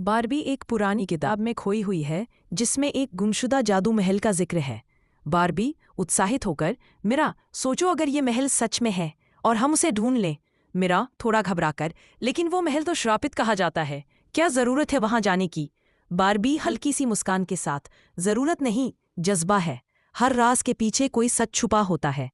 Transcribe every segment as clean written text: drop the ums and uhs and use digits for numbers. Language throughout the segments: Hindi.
बारबी एक पुरानी किताब में खोई हुई है जिसमें एक गुमशुदा जादू महल का जिक्र है। बारबी उत्साहित होकर, मिरा सोचो अगर ये महल सच में है और हम उसे ढूंढ लें। मिरा थोड़ा घबराकर, लेकिन वो महल तो श्रापित कहा जाता है, क्या जरूरत है वहां जाने की। बारबी हल्की सी मुस्कान के साथ, जरूरत नहीं, जज्बा है। हर राज के पीछे कोई सच छुपा होता है।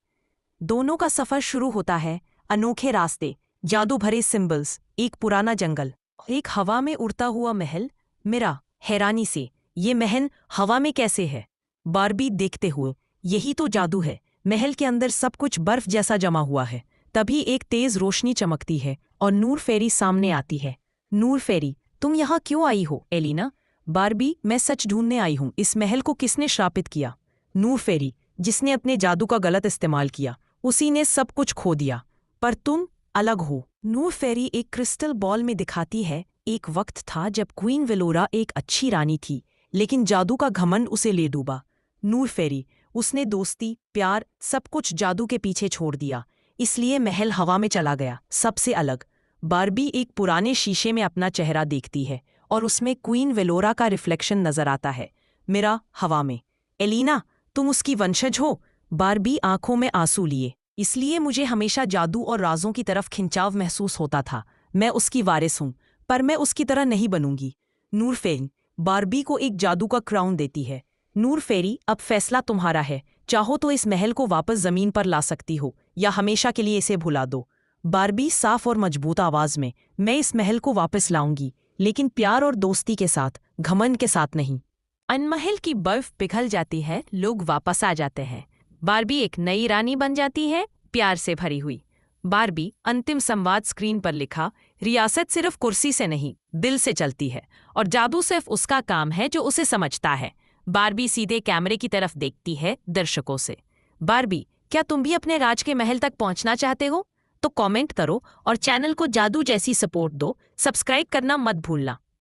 दोनों का सफर शुरू होता है, अनोखे रास्ते, जादू भरे सिंबल्स, एक पुराना जंगल, एक हवा में उड़ता हुआ महल। मिरा हैरानी से, ये महल हवा में कैसे है? बारबी देखते हुए, यही तो जादू है, महल के अंदर सब कुछ बर्फ जैसा जमा हुआ है। तभी एक तेज रोशनी चमकती है और नूर फेरी सामने आती है। नूर फेरी, तुम यहाँ क्यों आई हो एलिना? बारबी, मैं सच ढूंढने आई हूँ, इस महल को किसने श्रापित किया? नूर फेरी, जिसने अपने जादू का गलत इस्तेमाल किया, उसी ने सब कुछ खो दिया। पर तुम अलग हो। नूर फेरी एक क्रिस्टल बॉल में दिखाती है, एक वक्त था जब क्वीन वेलोरा एक अच्छी रानी थी, लेकिन जादू का घमंड उसे ले डूबा। नूर फेरी, उसने दोस्ती, प्यार, सब कुछ जादू के पीछे छोड़ दिया, इसलिए महल हवा में चला गया, सबसे अलग। बारबी एक पुराने शीशे में अपना चेहरा देखती है और उसमें क्वीन वेलोरा का रिफ्लेक्शन नजर आता है। मिरा हवा में, एलिना तुम उसकी वंशज हो? बारबी आंखों में आंसू लिए, इसलिए मुझे हमेशा जादू और राजों की तरफ खिंचाव महसूस होता था। मैं उसकी वारिस हूं, पर मैं उसकी तरह नहीं बनूंगी। नूर फेरी बारबी को एक जादू का क्राउन देती है। नूर फेरी, अब फैसला तुम्हारा है, चाहो तो इस महल को वापस जमीन पर ला सकती हो या हमेशा के लिए इसे भुला दो। बारबी साफ और मजबूत आवाज में, मैं इस महल को वापस लाऊंगी, लेकिन प्यार और दोस्ती के साथ, घमंड के साथ नहीं। अनमहल की बर्फ पिघल जाती है, लोग वापस आ जाते हैं। बारबी एक नई रानी बन जाती है, प्यार से भरी हुई। बारबी अंतिम संवाद स्क्रीन पर लिखा, रियासत सिर्फ कुर्सी से नहीं, दिल से चलती है, और जादू सिर्फ उसका काम है जो उसे समझता है। बारबी सीधे कैमरे की तरफ देखती है, दर्शकों से। बारबी, क्या तुम भी अपने राज के महल तक पहुंचना चाहते हो? तो कमेंट करो और चैनल को जादू जैसी सपोर्ट दो। सब्सक्राइब करना मत भूलना।